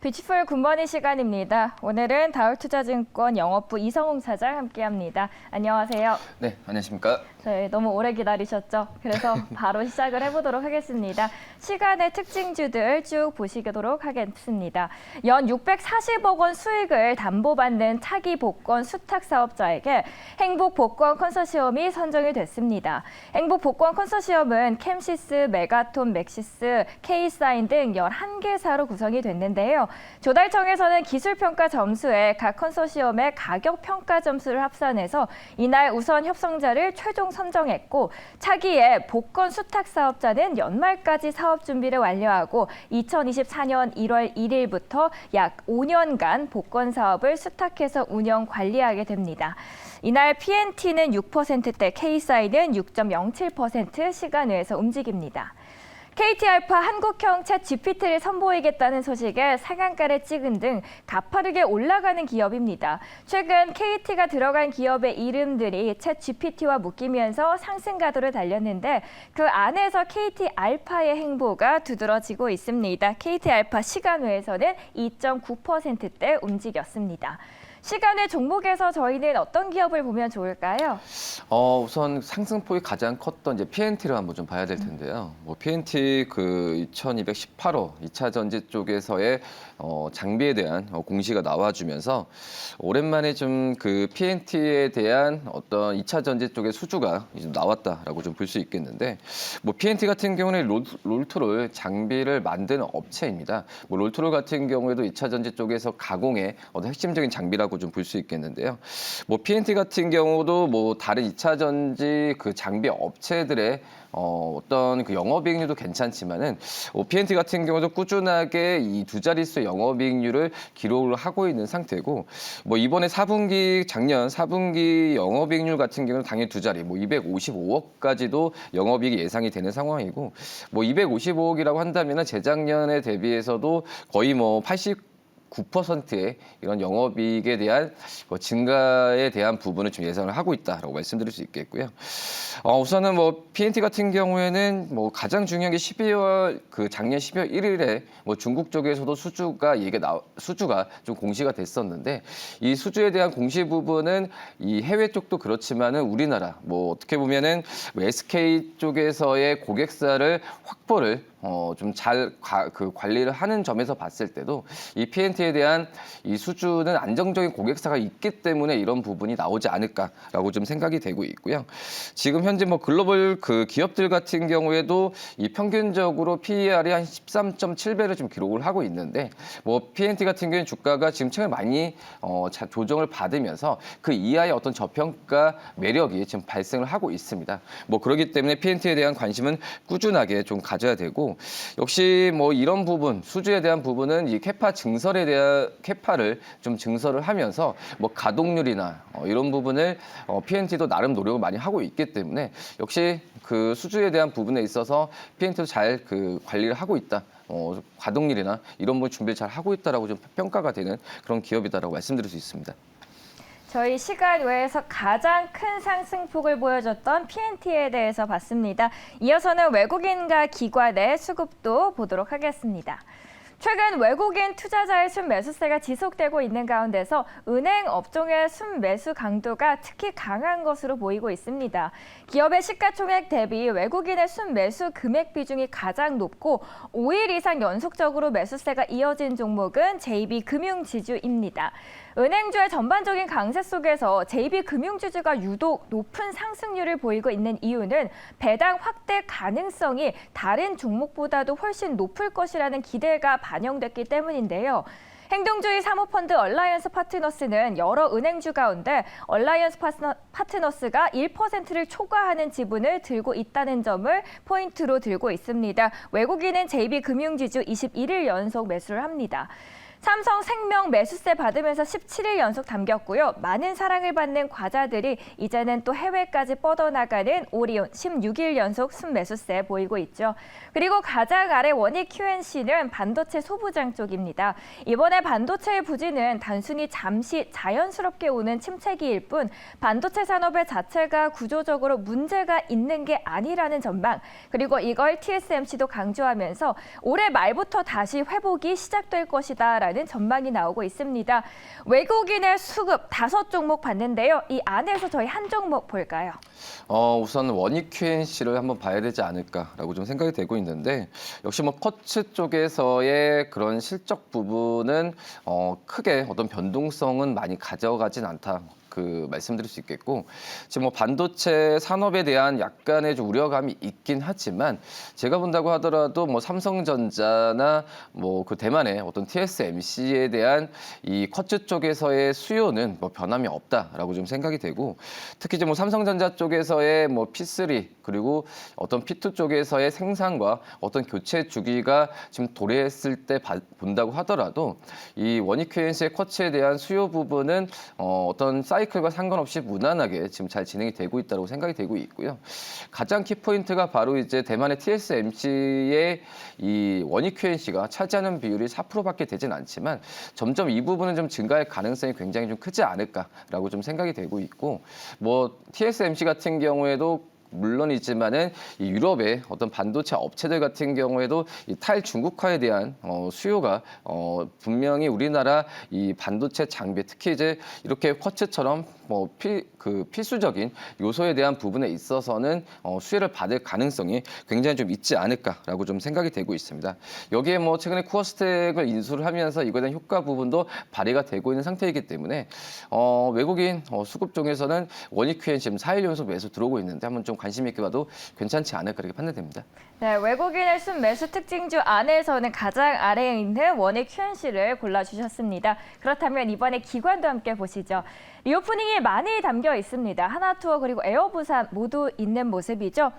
뷰티풀 굿모닝 시간입니다. 오늘은 다울투자증권 영업부 이성웅 사장 함께합니다. 안녕하세요. 네, 안녕하십니까. 저희 너무 오래 기다리셨죠? 그래서 바로 시작을 해보도록 하겠습니다. 시간의 특징주들 쭉 보시도록 하겠습니다. 연 640억 원 수익을 담보받는 차기 복권 수탁 사업자에게 행복 복권 컨소시엄이 선정이 됐습니다. 행복 복권 컨소시엄은 캠시스, 메가톤, 맥시스, K사인 등 11개사로 구성이 됐는데요. 조달청에서는 기술평가 점수에 각 컨소시엄의 가격평가 점수를 합산해서 이날 우선 협상자를 최종 선정했고 차기의 복권 수탁 사업자는 연말까지 사업 준비를 완료하고 2024년 1월 1일부터 약 5년간 복권 사업을 수탁해서 운영 관리하게 됩니다. 이날 PNT는 6%대, K사인은 6.07% 시간 외에서 움직입니다. KT알파 한국형 챗 GPT를 선보이겠다는 소식에 상한가를 찍은 등 가파르게 올라가는 기업입니다. 최근 KT가 들어간 기업의 이름들이 챗 GPT와 묶이면서 상승 가도를 달렸는데 그 안에서 KT알파의 행보가 두드러지고 있습니다. KT알파 시간 외에서는 2.9%대 움직였습니다. 시간외 종목에서 저희는 어떤 기업을 보면 좋을까요? 우선 상승폭이 가장 컸던 이제 PNT를 한번 좀 봐야 될 텐데요. PNT 그 2218호 2차 전지 쪽에서의 장비에 대한 공시가 나와주면서 오랜만에 좀 그 PNT에 대한 어떤 2차 전지 쪽의 수주가 좀 나왔다라고 좀 볼 수 있겠는데, PNT 같은 경우는 롤토롤 장비를 만드는 업체입니다. 롤토롤 같은 경우에도 2차 전지 쪽에서 가공의 어떤 핵심적인 장비라고 좀 볼 수 있겠는데요. PNT 같은 경우도 다른 2차 전지 그 장비 업체들의 어떤 그 영업이익률도 괜찮지만은 PNT 같은 경우도 꾸준하게 이 두 자릿수 영업이익률을 기록을 하고 있는 상태고, 이번에 작년 4분기 영업이익률 같은 경우는 당연히 두 자리 255억까지도 영업이익이 예상이 되는 상황이고, 255억이라고 한다면은 재작년에 대비해서도 거의 9%의 이런 영업이익에 대한 증가에 대한 부분을 좀 예상을 하고 있다라고 말씀드릴 수 있겠고요. 우선은 PNT 같은 경우에는 가장 중요한 게 작년 12월 1일에 중국 쪽에서도 수주가 좀 공시가 됐었는데, 이 수주에 대한 공시 부분은 이 해외 쪽도 그렇지만은 우리나라 어떻게 보면은 SK 쪽에서의 고객사를 확보를 좀 잘 관리를 하는 점에서 봤을 때도 이 PNT에 대한 이 수주는 안정적인 고객사가 있기 때문에 이런 부분이 나오지 않을까라고 좀 생각이 되고 있고요. 지금 현재 글로벌 그 기업들 같은 경우에도 이 평균적으로 PER이 한 13.7배를 좀 기록을 하고 있는데, PNT 같은 경우는 주가가 지금 최근 많이 조정을 받으면서 그 이하의 어떤 저평가 매력이 지금 발생을 하고 있습니다. 그렇기 때문에 PNT에 대한 관심은 꾸준하게 좀 가져야 되고, 역시 이런 부분, 수주에 대한 부분은 이 캐파를 좀 증설을 하면서 가동률이나 이런 부분을 PNT도 나름 노력을 많이 하고 있기 때문에 역시 그 수주에 대한 부분에 있어서 PNT도 잘 관리를 하고 있다. 가동률이나 이런 부분 준비를 잘 하고 있다라고 좀 평가가 되는 그런 기업이다라고 말씀드릴 수 있습니다. 저희 시간 외에서 가장 큰 상승폭을 보여줬던 PNT에 대해서 봤습니다. 이어서는 외국인과 기관의 수급도 보도록 하겠습니다. 최근 외국인 투자자의 순매수세가 지속되고 있는 가운데서 은행 업종의 순매수 강도가 특히 강한 것으로 보이고 있습니다. 기업의 시가총액 대비 외국인의 순매수 금액 비중이 가장 높고 5일 이상 연속적으로 매수세가 이어진 종목은 JB금융지주입니다. 은행주의 전반적인 강세 속에서 JB금융지주가 유독 높은 상승률을 보이고 있는 이유는 배당 확대 가능성이 다른 종목보다도 훨씬 높을 것이라는 기대가 반영됐기 때문인데요. 행동주의 사모펀드 얼라이언스 파트너스는 여러 은행주 가운데 얼라이언스 파트너스가 1%를 초과하는 지분을 들고 있다는 점을 포인트로 들고 있습니다. 외국인은 JB금융지주 21일 연속 매수를 합니다. 삼성생명 매수세 받으면서 17일 연속 담겼고요. 많은 사랑을 받는 과자들이 이제는 또 해외까지 뻗어나가는 오리온 16일 연속 순매수세 보이고 있죠. 그리고 가장 아래 원익 QNC는 반도체 소부장 쪽입니다. 이번에 반도체의 부진은 단순히 잠시 자연스럽게 오는 침체기일 뿐 반도체 산업의 자체가 구조적으로 문제가 있는 게 아니라는 전망, 그리고 이걸 TSMC도 강조하면서 올해 말부터 다시 회복이 시작될 것이다라는 것이다라는 전망이 나오고 있습니다. 외국인의 수급 5종목 봤는데요. 이 안에서 저희 한 종목 볼까요? 우선 원익 QNC를 한번 봐야 되지 않을까라고 좀 생각이 되고 있는데 역시 뭐 쿼츠 쪽에서의 그런 실적 부분은 크게 어떤 변동성은 많이 가져가진 않다. 말씀드릴 수 있겠고 지금 뭐 반도체 산업에 대한 약간의 좀 우려감이 있긴 하지만 제가 본다고 하더라도 뭐 삼성전자나 뭐 그 대만의 어떤 TSMC에 대한 이 쿼츠 쪽에서의 수요는 뭐 변함이 없다라고 좀 생각이 되고 특히 이제 뭐 삼성전자 쪽에서의 뭐 P3 그리고 어떤 P2 쪽에서의 생산과 어떤 교체 주기가 지금 도래했을 때 본다고 하더라도 이 원익 QNC의 쿼츠에 대한 수요 부분은 어떤 사이클과 상관없이 무난하게 지금 잘 진행이 되고 있다고 생각이 되고 있고요. 가장 키포인트가 바로 이제 대만의 TSMC의 이 원익 QNC가 차지하는 비율이 4%밖에 되진 않지만 점점 이 부분은 좀 증가할 가능성이 굉장히 좀 크지 않을까라고 좀 생각이 되고 있고 뭐 TSMC 같은 경우에도 물론이지만은 이 유럽의 어떤 반도체 업체들 같은 경우에도 이 탈중국화에 대한 수요가 분명히 우리나라 이 반도체 장비 특히 이제 이렇게 쿼츠처럼 뭐 필수적인 요소에 대한 부분에 있어서는 수혜를 받을 가능성이 굉장히 좀 있지 않을까라고 좀 생각이 되고 있습니다. 여기에 뭐 최근에 쿠어스텍을 인수를 하면서 이거에 대한 효과 부분도 발휘가 되고 있는 상태이기 때문에 외국인 수급 쪽에서는 원익 QN 지금 4일 연속 매수 들어오고 있는데 한번 좀 관심 있게 봐도 괜찮지 않을까 이렇게 판단됩니다. 네, 외국인의 순매수 특징주 안에서는 가장 아래에 있는 원익 QNC를 골라주셨습니다. 그렇다면 이번에 기관도 함께 보시죠. 리오프닝이 많이 담겨 있습니다. 하나투어 그리고 에어부산 모두 있는 모습이죠.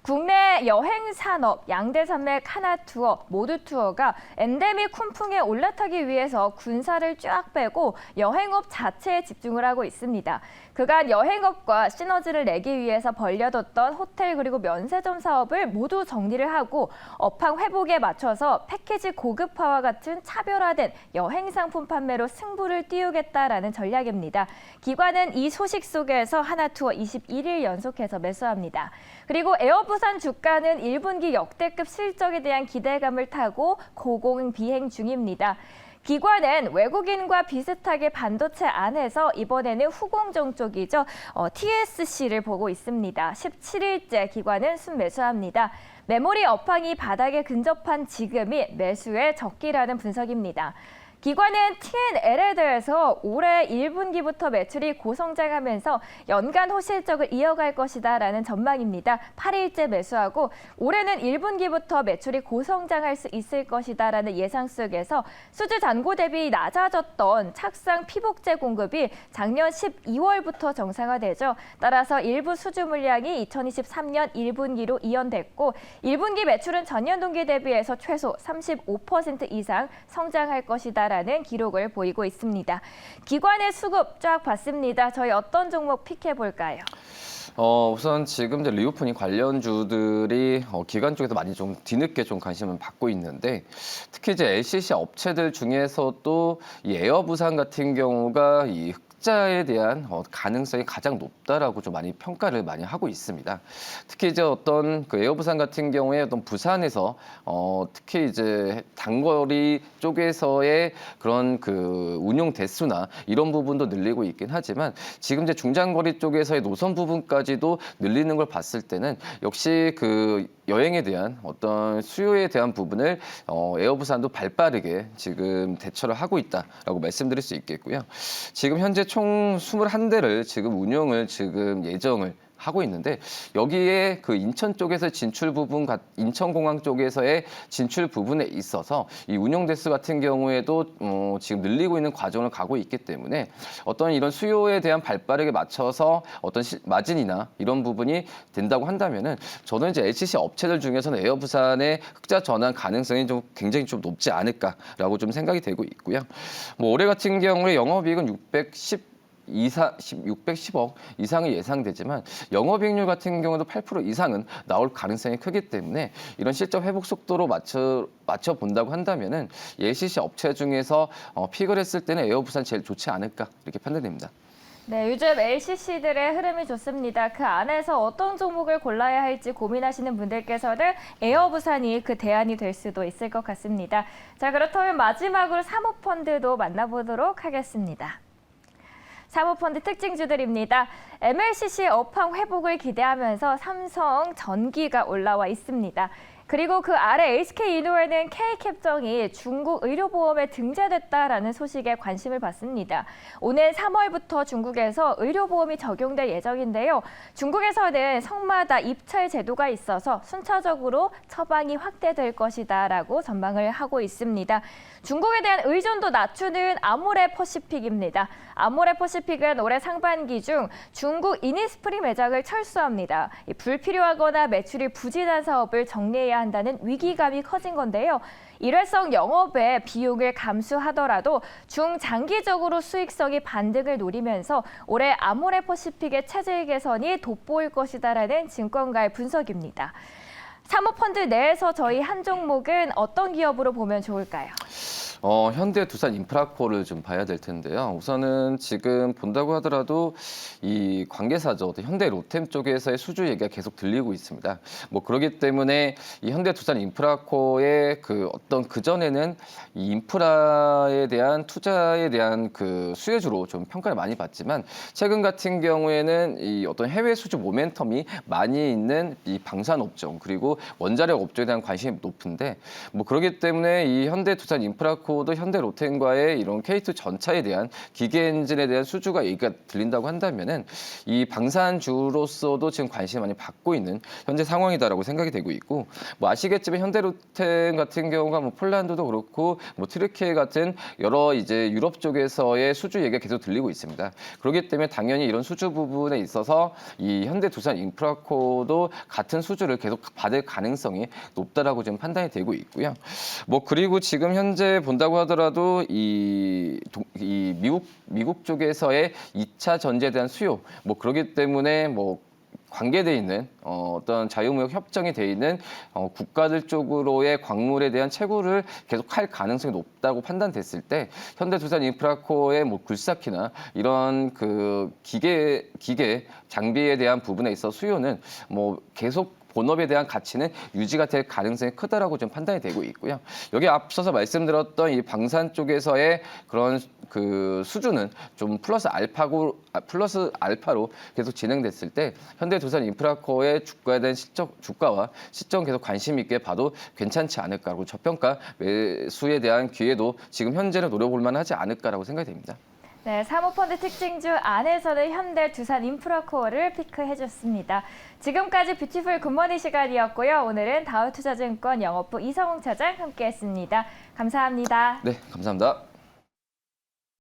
국내 여행 산업, 양대산맥 하나투어, 모두투어가 엔데믹 훈풍에 올라타기 위해서 군사를 쫙 빼고 여행업 자체에 집중을 하고 있습니다. 그간 여행업과 시너지를 내기 위해서 벌려뒀던 호텔 그리고 면세점 사업을 모두 정리를 하고 업황 회복에 맞춰서 패키지 고급화와 같은 차별화된 여행 상품 판매로 승부를 띄우겠다라는 전략입니다. 기관은 이 소식 속에서 하나투어 21일 연속해서 매수합니다. 그리고 에어부산 주가는 1분기 역대급 실적에 대한 기대감을 타고 고공 비행 중입니다. 기관은 외국인과 비슷하게 반도체 안에서 이번에는 후공정 쪽이죠. TSC를 보고 있습니다. 17일째 기관은 순매수합니다. 메모리 업황이 바닥에 근접한 지금이 매수의 적기라는 분석입니다. 기관은 TNL에 대해서 올해 1분기부터 매출이 고성장하면서 연간 호실적을 이어갈 것이다라는 전망입니다. 8일째 매수하고 올해는 1분기부터 매출이 고성장할 수 있을 것이다라는 예상 속에서 수주 잔고 대비 낮아졌던 착상 피복제 공급이 작년 12월부터 정상화되죠. 따라서 일부 수주 물량이 2023년 1분기로 이연됐고 1분기 매출은 전년 동기 대비해서 최소 35% 이상 성장할 것이다. 라는 기록을 보이고 있습니다. 기관의 수급 쫙 봤습니다. 저희 어떤 종목 픽해 볼까요? 우선 지금 이제 리오프닝 관련주들이 기관 쪽에서 많이 좀 뒤늦게 좀 관심을 받고 있는데 특히 이제 LCC 업체들 중에서도 이 에어부산 같은 경우가 이 흑자에 대한 가능성이 가장 높다라고 좀 많이 평가를 많이 하고 있습니다. 특히 이제 어떤 그 에어부산 같은 경우에 어떤 부산에서 특히 이제 단거리 쪽에서의 그런 그 운용 대수나 이런 부분도 늘리고 있긴 하지만 지금 이제 중장거리 쪽에서의 노선 부분까지도 늘리는 걸 봤을 때는 역시 그 여행에 대한 어떤 수요에 대한 부분을 에어부산도 발빠르게 지금 대처를 하고 있다라고 말씀드릴 수 있겠고요. 지금 현재 총 21대를 지금 운영을 지금 예정을 하고 있는데 여기에 그 인천 쪽에서 진출 부분, 인천공항 쪽에서의 진출 부분에 있어서 이 운영 대수 같은 경우에도 지금 늘리고 있는 과정을 가고 있기 때문에 어떤 이런 수요에 대한 발빠르게 맞춰서 어떤 마진이나 이런 부분이 된다고 한다면은 저는 이제 LCC 업체들 중에서는 에어부산의 흑자 전환 가능성이 좀 굉장히 좀 높지 않을까라고 좀 생각이 되고 있고요. 뭐 올해 같은 경우에 영업이익은 610억 이상이 예상되지만 영업이익률 같은 경우도 8% 이상은 나올 가능성이 크기 때문에 이런 실적 회복 속도로 맞춰 본다고 한다면은 LCC 업체 중에서 픽을 했을 때는 에어부산 제일 좋지 않을까 이렇게 판단됩니다. 네, 요즘 LCC들의 흐름이 좋습니다. 그 안에서 어떤 종목을 골라야 할지 고민하시는 분들께서는 에어부산이 그 대안이 될 수도 있을 것 같습니다. 자, 그렇다면 마지막으로 사모펀드도 만나보도록 하겠습니다. 사모펀드 특징주들입니다. MLCC 업황 회복을 기대하면서 삼성전기가 올라와 있습니다. 그리고 그 아래 SK이노에는 K캡정이 중국 의료보험에 등재됐다라는 소식에 관심을 받습니다. 오는 3월부터 중국에서 의료보험이 적용될 예정인데요. 중국에서는 성마다 입찰 제도가 있어서 순차적으로 처방이 확대될 것이다라고 전망을 하고 있습니다. 중국에 대한 의존도 낮추는 아모레퍼시픽입니다. 아모레퍼시픽은 올해 상반기 중 중국 이니스프리 매장을 철수합니다. 불필요하거나 매출이 부진한 사업을 정리해야 한다는 위기감이 커진 건데요. 일회성 영업의 비용을 감수하더라도 중장기적으로 수익성이 반등을 노리면서 올해 아모레퍼시픽의 체질 개선이 돋보일 것이다라는 증권가의 분석입니다. 사모펀드 내에서 저희 한 종목은 어떤 기업으로 보면 좋을까요? 현대 두산 인프라코를 좀 봐야 될 텐데요. 우선은 지금 본다고 하더라도 이 관계사죠. 현대 로템 쪽에서의 수주 얘기가 계속 들리고 있습니다. 뭐 그렇기 때문에 이 현대 두산 인프라코의 그 어떤 그전에는 이 인프라에 대한 투자에 대한 그 수혜주로 좀 평가를 많이 받지만 최근 같은 경우에는 이 어떤 해외 수주 모멘텀이 많이 있는 이 방산 업종 그리고 원자력 업종에 대한 관심이 높은데 뭐 그렇기 때문에 이 현대 두산 인프라코 도 현대 로템과의 이런 K2 전차에 대한 기계 엔진에 대한 수주가 얘기가 들린다고 한다면은 이 방산주로서도 지금 관심을 많이 받고 있는 현재 상황이다라고 생각이 되고 있고 뭐 아시겠지만 현대 로템 같은 경우가 뭐 폴란드도 그렇고 뭐 트르키예 같은 여러 이제 유럽 쪽에서의 수주 얘기가 계속 들리고 있습니다. 그렇기 때문에 당연히 이런 수주 부분에 있어서 이 현대 두산 인프라코도 같은 수주를 계속 받을 가능성이 높다라고 지금 판단이 되고 있고요. 뭐 그리고 지금 현재 본다고 하더라도 이 미국 쪽에서의 2차 전지에 대한 수요 뭐 그렇기 때문에 뭐 관계돼 있는 어떤 자유무역 협정이 돼 있는 국가들 쪽으로의 광물에 대한 채굴을 계속할 가능성이 높다고 판단됐을 때 현대두산 인프라코의 뭐 굴삭기나 이런 그 기계 장비에 대한 부분에 있어 수요는 뭐 계속 본업에 대한 가치는 유지가 될 가능성이 크다라고 좀 판단이 되고 있고요. 여기 앞서서 말씀드렸던 이 방산 쪽에서의 그런 그 수주는 좀 플러스 알파로 계속 진행됐을 때 현대두산 인프라코의 주가에 대한 주가와 시점 계속 관심 있게 봐도 괜찮지 않을까라고 저평가 매수에 대한 기회도 지금 현재는 노려볼 만하지 않을까라고 생각이 됩니다. 네, 사모펀드 특징주 안에서는 현대 두산 인프라코어를 피크해줬습니다. 지금까지 뷰티풀 굿모닝 시간이었고요. 오늘은 다우투자증권 영업부 이성웅 차장 함께했습니다. 감사합니다. 네, 감사합니다.